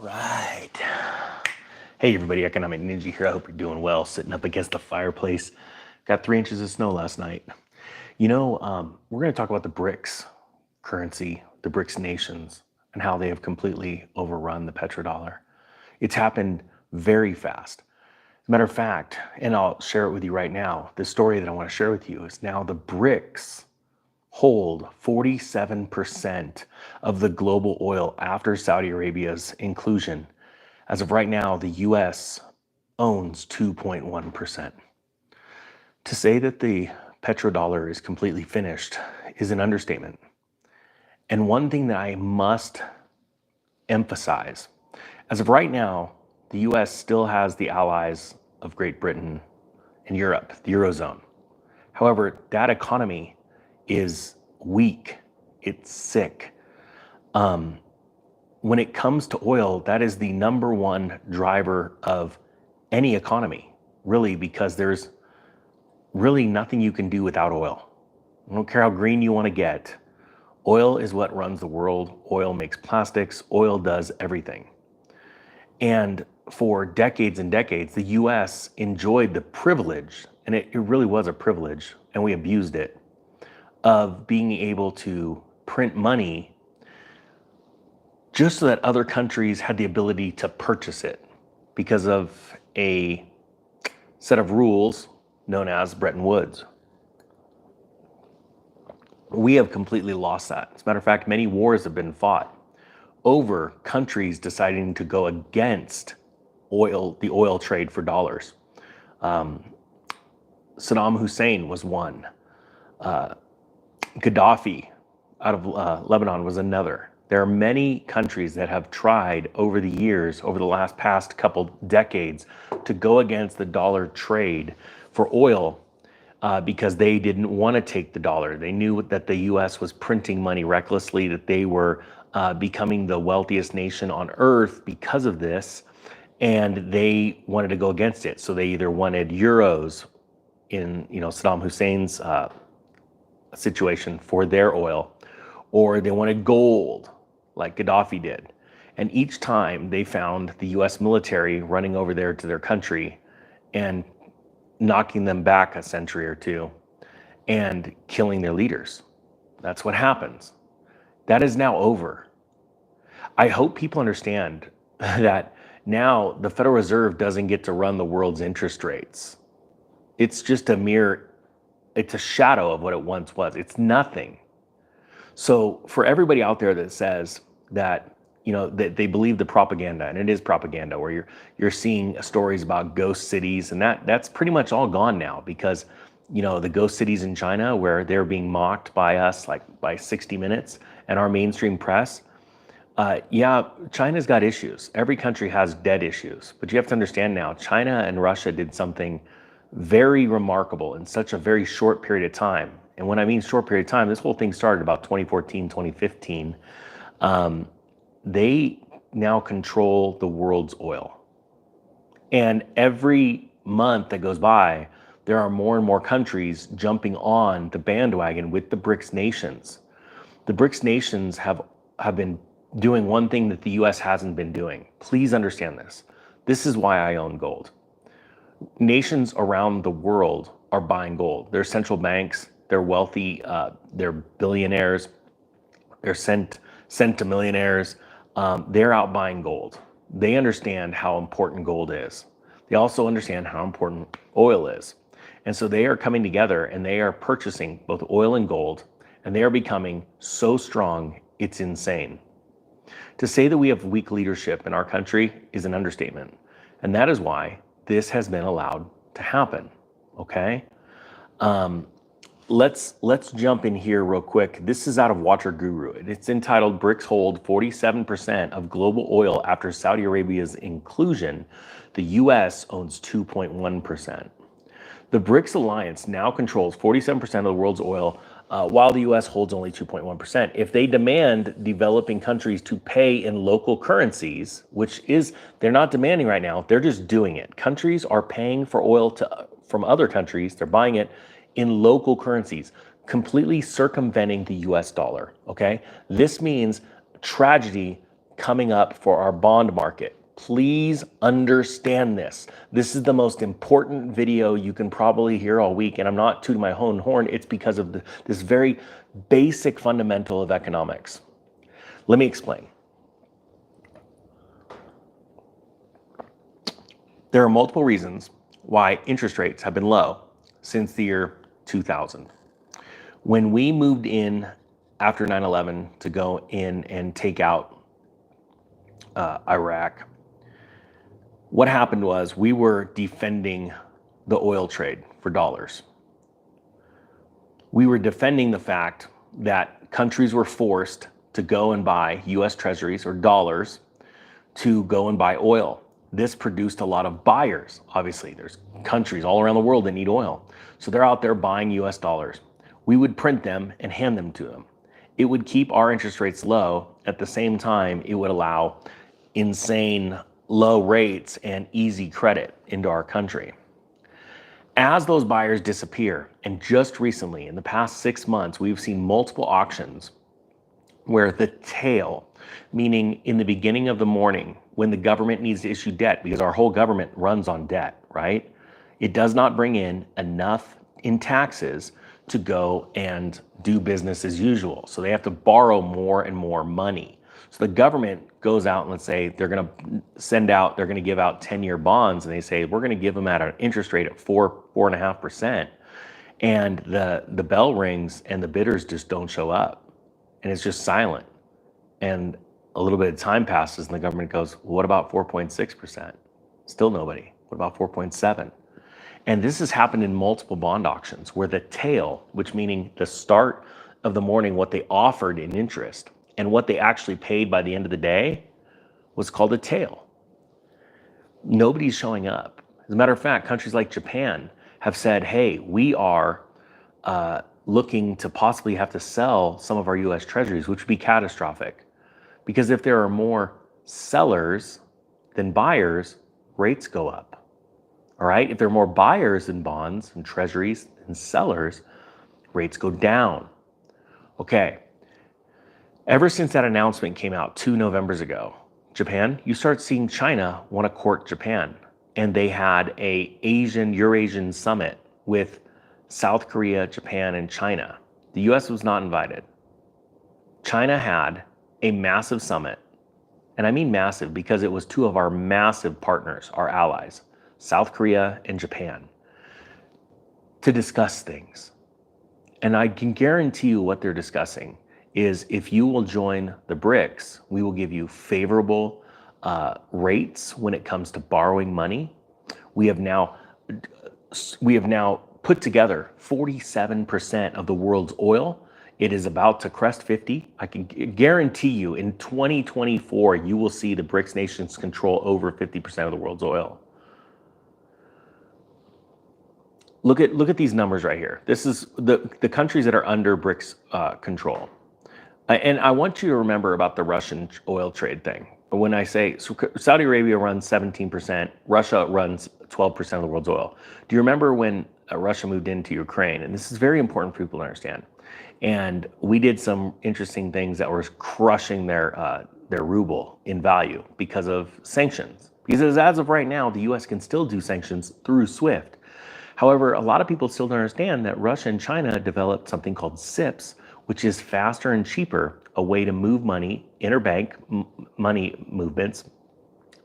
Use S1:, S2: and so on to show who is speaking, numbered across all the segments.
S1: right. Hey everybody, Economic Ninja here. I hope you're doing well. Sitting up against the fireplace. Got 3 inches of snow last night. We're going to talk about the BRICS currency, the BRICS nations, and how they have completely overrun the petrodollar. It's happened very fast. As a matter of fact, and I'll share it with you right now, the story that I want to share with you is now the BRICS hold 47% of the global oil after Saudi Arabia's inclusion. As of right now, the US owns 2.1%. To say that the petrodollar is completely finished is an understatement. And one thing that I must emphasize, as of right now, the US still has the allies of Great Britain and Europe, the Eurozone. However, that economy is weak, it's sick. When it comes to oil, that is the number one driver of any economy, really, because there's really nothing you can do without oil. I don't care how green you want to get. Oil is what runs the world. Oil makes plastics. Oil does everything. And for decades and decades, the US enjoyed the privilege, and it really was a privilege, and we abused it, of being able to print money just so that other countries had the ability to purchase it because of a set of rules known as Bretton Woods. We have completely lost that. As a matter of fact, many wars have been fought over countries deciding to go against oil, the oil trade for dollars. Saddam Hussein was one. Gaddafi out of Lebanon was another. There are many countries that have tried over the years, over the past couple decades, to go against the dollar trade for oil because they didn't want to take the dollar. They knew that the US was printing money recklessly, that they were becoming the wealthiest nation on earth because of this, and they wanted to go against it. So they either wanted euros in Saddam Hussein's situation for their oil, or they wanted gold like Gaddafi did. And each time they found the US military running over there to their country and knocking them back a century or two and killing their leaders. That's what happens. That is now over. I hope people understand that now the Federal Reserve doesn't get to run the world's interest rates. It's just it's a shadow of what it once was. It's nothing. So for everybody out there that says that, that they believe the propaganda, and it is propaganda, where you're seeing stories about ghost cities, and that's pretty much all gone now, because the ghost cities in China where they're being mocked by us, like by 60 Minutes and our mainstream press. China's got issues. Every country has dead issues, but you have to understand now, China and Russia did something very remarkable in such a very short period of time. And when I mean short period of time, this whole thing started about 2014, 2015. They now control the world's oil. And every month that goes by, there are more and more countries jumping on the bandwagon with the BRICS nations. The BRICS nations have been doing one thing that the US hasn't been doing. Please understand this. This is why I own gold. Nations around the world are buying gold. They're central banks, they're wealthy, they're billionaires, they're centimillionaires. They're out buying gold. They understand how important gold is. They also understand how important oil is. And so they are coming together and they are purchasing both oil and gold, and they are becoming so strong, it's insane. To say that we have weak leadership in our country is an understatement. And that is why this has been allowed to happen, okay? Let's jump in here real quick. This is out of Water Guru. It's entitled BRICS hold 47% of global oil after Saudi Arabia's inclusion. The US owns 2.1%. The BRICS alliance now controls 47% of the world's oil, while the US holds only 2.1%. If they demand developing countries to pay in local currencies, which is, they're not demanding right now, they're just doing it. Countries are paying for oil from other countries, they're buying it in local currencies, completely circumventing the US dollar, okay? This means tragedy coming up for our bond market. Please understand this. This is the most important video you can probably hear all week, and I'm not tooting my own horn. It's because of this very basic fundamental of economics. Let me explain. There are multiple reasons why interest rates have been low since the year 2000. When we moved in after 9/11 to go in and take out Iraq, what happened was we were defending the oil trade for dollars. We were defending the fact that countries were forced to go and buy US treasuries or dollars to go and buy oil. This produced a lot of buyers. Obviously, there's countries all around the world that need oil. So they're out there buying US dollars. We would print them and hand them to them. It would keep our interest rates low. At the same time, it would allow insane low rates and easy credit into our country. As those buyers disappear, and just recently, in the past 6 months, we've seen multiple auctions where the tail, meaning in the beginning of the morning, when the government needs to issue debt, because our whole government runs on debt, right? It does not bring in enough in taxes to go and do business as usual. So they have to borrow more and more money. So the government goes out and let's say they're going to give out 10-year bonds, and they say, we're going to give them at an interest rate of 4.5%. And the bell rings and the bidders just don't show up. And it's just silent. And a little bit of time passes and the government goes, well, what about 4.6%? Still nobody. What about 4.7? And this has happened in multiple bond auctions where the tail, which meaning the start of the morning, what they offered in interest and what they actually paid by the end of the day was called a tail. Nobody's showing up. As a matter of fact, countries like Japan have said, hey, we are looking to possibly have to sell some of our US treasuries, which would be catastrophic. Because if there are more sellers than buyers, rates go up. All right? If there are more buyers in bonds and treasuries and sellers, rates go down. Okay. Ever since that announcement came out 2 Novembers ago, Japan, you start seeing China want to court Japan. And they had a Eurasian summit with South Korea, Japan, and China. The US was not invited. China had a massive summit. And I mean massive because it was 2 of our massive partners, our allies, South Korea and Japan, to discuss things. And I can guarantee you what they're discussing is if you will join the BRICS, we will give you favorable rates when it comes to borrowing money. We have now put together 47% of the world's oil. It is about to crest 50. I can guarantee you in 2024, you will see the BRICS nations control over 50% of the world's oil. Look at these numbers right here. This is the countries that are under BRICS control. And I want you to remember about the Russian oil trade thing. When I say Saudi Arabia runs 17%, Russia runs 12% of the world's oil. Do you remember when Russia moved into Ukraine? And this is very important for people to understand. And we did some interesting things that were crushing their ruble in value because of sanctions. Because as of right now, the US can still do sanctions through SWIFT. However, a lot of people still don't understand that Russia and China developed something called SIPs, which is faster and cheaper, a way to move money, interbank money movements,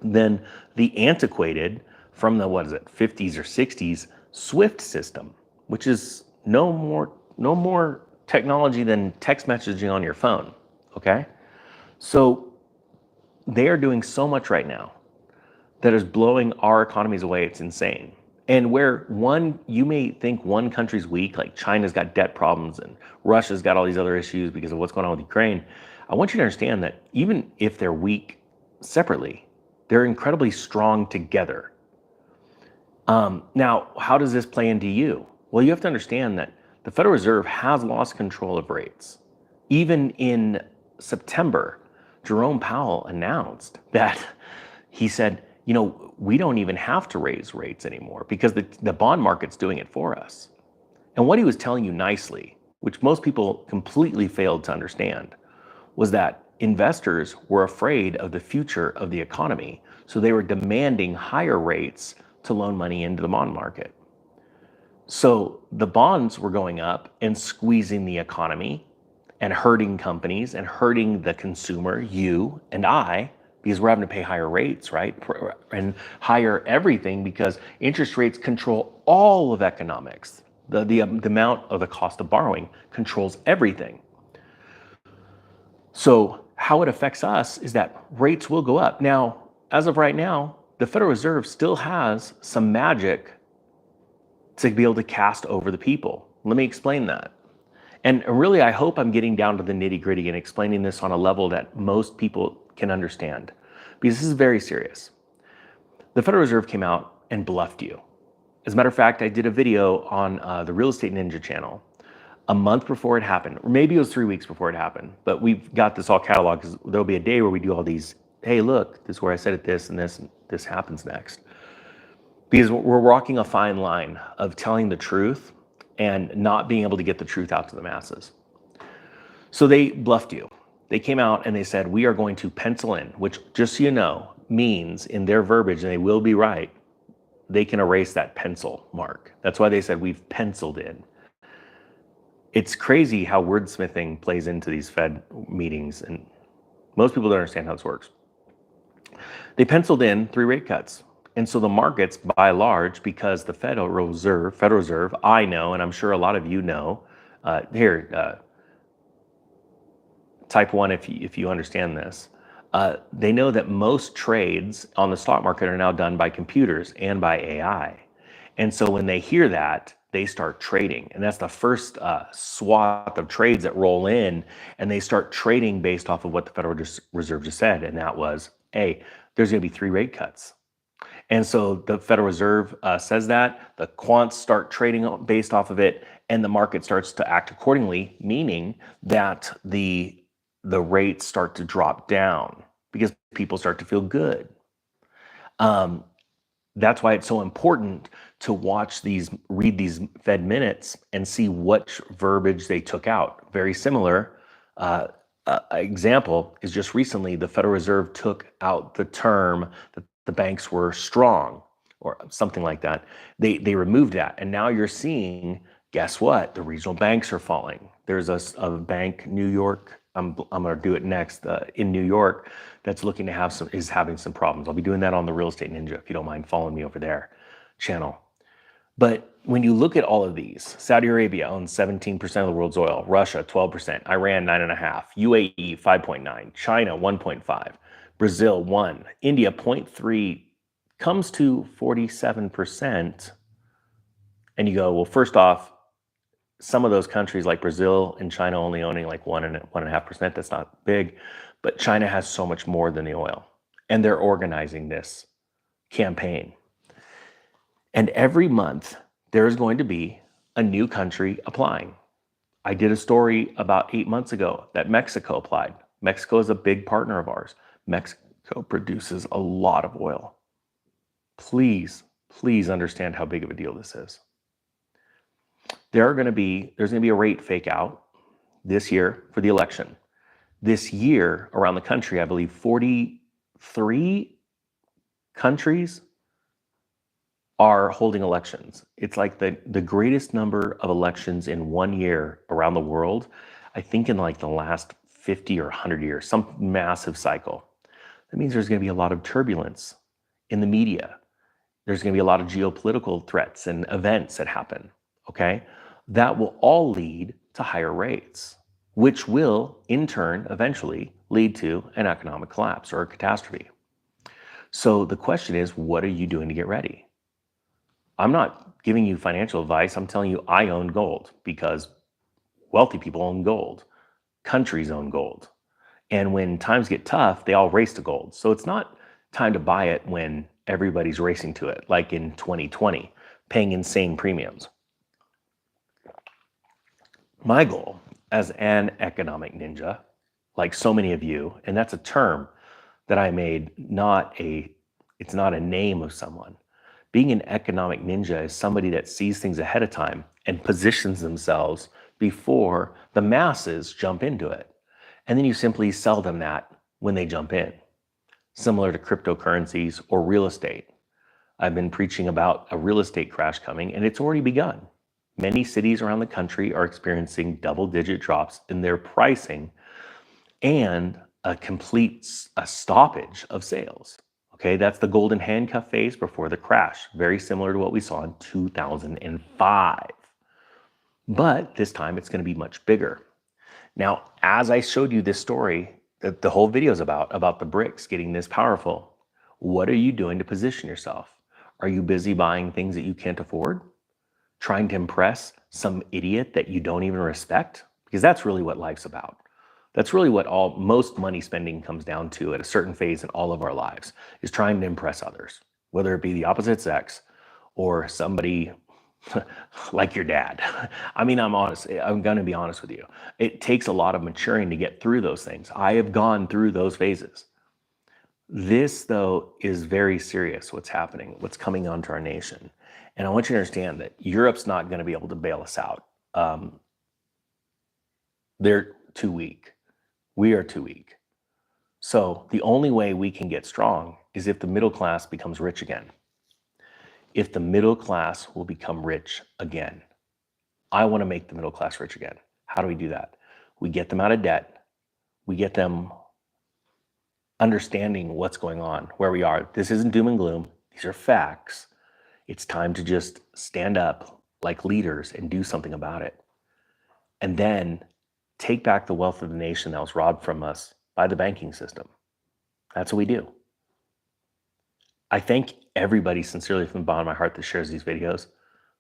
S1: than the antiquated from the, 50s or 60s SWIFT system, which is no more technology than text messaging on your phone, okay? So they are doing so much right now that is blowing our economies away. It's insane. And where you may think one country's weak, like China's got debt problems and Russia's got all these other issues because of what's going on with Ukraine. I want you to understand that even if they're weak separately, they're incredibly strong together. Now, how does this play into you? Well, you have to understand that the Federal Reserve has lost control of rates. Even in September, Jerome Powell announced that he said, we don't even have to raise rates anymore because the bond market's doing it for us. And what he was telling you nicely, which most people completely failed to understand, was that investors were afraid of the future of the economy. So they were demanding higher rates to loan money into the bond market. So the bonds were going up and squeezing the economy and hurting companies and hurting the consumer, you and I, because we're having to pay higher rates, right? And higher everything, because interest rates control all of economics. The amount of the cost of borrowing controls everything. So how it affects us is that rates will go up. Now, as of right now, the Federal Reserve still has some magic to be able to cast over the people. Let me explain that. And really, I hope I'm getting down to the nitty gritty and explaining this on a level that most people can understand, because this is very serious. The Federal Reserve came out and bluffed you. As a matter of fact, I did a video on the Real Estate Ninja channel a month before it happened, or maybe it was 3 weeks before it happened, but we've got this all cataloged because there'll be a day where we do all these, hey, look, this is where I said it, this and this, and this happens next. Because we're walking a fine line of telling the truth and not being able to get the truth out to the masses. So they bluffed you. They came out and they said, we are going to pencil in, which, just so you know, means in their verbiage, and they will be right, they can erase that pencil mark. That's why they said we've penciled in. It's crazy how wordsmithing plays into these Fed meetings, and most people don't understand how this works. They penciled in 3 rate cuts. And so the markets, by and large, because the Federal Reserve, I know, and I'm sure a lot of you know, type 1 if you understand this, they know that most trades on the stock market are now done by computers and by AI. And so when they hear that, they start trading. And that's the first swath of trades that roll in, and they start trading based off of what the Federal Reserve just said. And that was, hey, there's going to be 3 rate cuts. And so the Federal Reserve says that, the quants start trading based off of it, and the market starts to act accordingly, meaning that the rates start to drop down because people start to feel good. That's why it's so important to read these Fed minutes and see what verbiage they took out. Very similar example is just recently the Federal Reserve took out the term that the banks were strong or something like that. They removed that. And now you're seeing, guess what? The regional banks are falling. There's a bank, New York, I'm going to do it next, in New York, that's looking to is having some problems. I'll be doing that on the Real Estate Ninja, if you don't mind following me over there channel. But when you look at all of these, Saudi Arabia owns 17% of the world's oil, Russia 12%, Iran 9.5%, UAE 5.9%, China 1.5%, Brazil 1%, India 0.3%, comes to 47%. And you go, well, first off, some of those countries like Brazil and China only owning like 1.5%, that's not big, but China has so much more than the oil. And they're organizing this campaign. And every month, there's going to be a new country applying. I did a story about 8 months ago that Mexico applied. Mexico is a big partner of ours. Mexico produces a lot of oil. Please understand how big of a deal this is. There's going to be a rate fake out this year for the election. This year around the country, I believe 43 countries are holding elections. It's like the greatest number of elections in 1 year around the world, I think in like the last 50 or 100 years, some massive cycle. That means there's going to be a lot of turbulence in the media. There's going to be a lot of geopolitical threats and events that happen, okay? That will all lead to higher rates, which will, in turn, eventually lead to an economic collapse or a catastrophe. So the question is, what are you doing to get ready? I'm not giving you financial advice. I'm telling you I own gold because wealthy people own gold. Countries own gold. And when times get tough, they all race to gold. So it's not time to buy it when everybody's racing to it, like in 2020, paying insane premiums. My goal as an economic ninja, like so many of you, and that's a term that I made, it's not a name of someone. Being an economic ninja is somebody that sees things ahead of time and positions themselves before the masses jump into it. And then you simply sell them that when they jump in, similar to cryptocurrencies or real estate. I've been preaching about a real estate crash coming, and it's already begun. Many cities around the country are experiencing double-digit drops in their pricing and a complete stoppage of sales. Okay, that's the golden handcuff phase before the crash, very similar to what we saw in 2005. But this time it's going to be much bigger. Now, as I showed you this story, that the whole video is about the BRICS getting this powerful, what are you doing to position yourself? Are you busy buying things that you can't afford? Trying to impress some idiot that you don't even respect? Because that's really what life's about. That's really what most money spending comes down to at a certain phase in all of our lives, is trying to impress others, whether it be the opposite sex or somebody like your dad. I mean, I'm honest. I'm going to be honest with you. It takes a lot of maturing to get through those things. I have gone through those phases. This, though, is very serious, what's happening, what's coming onto our nation. And I want you to understand that Europe's not going to be able to bail us out. They're too weak. We are too weak. So the only way we can get strong is if the middle class becomes rich again. If the middle class will become rich again. I want to make the middle class rich again. How do we do that? We get them out of debt. We get them understanding what's going on, where we are. This isn't doom and gloom. These are facts. It's time to just stand up like leaders and do something about it. And then take back the wealth of the nation that was robbed from us by the banking system. That's what we do. I thank everybody sincerely from the bottom of my heart that shares these videos.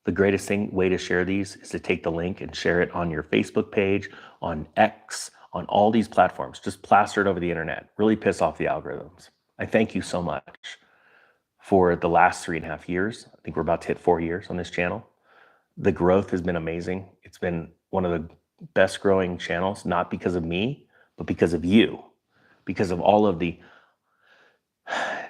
S1: The greatest way to share these is to take the link and share it on your Facebook page, on X, on all these platforms. Just plaster it over the internet. Really piss off the algorithms. I thank you so much for the last 3.5 years. I think we're about to hit 4 years on this channel. The growth has been amazing. It's been one of the best growing channels, not because of me, but because of you, because of all of the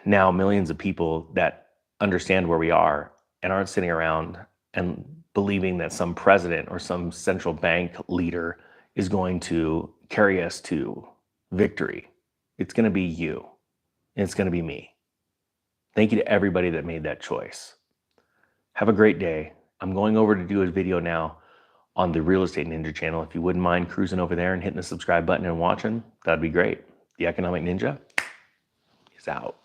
S1: now millions of people that understand where we are and aren't sitting around and believing that some president or some central bank leader is going to carry us to victory. It's going to be you, and it's going to be me. Thank you to everybody that made that choice. Have a great day. I'm going over to do a video now on the Real Estate Ninja channel. If you wouldn't mind cruising over there and hitting the subscribe button and watching, that'd be great. The Economic Ninja is out.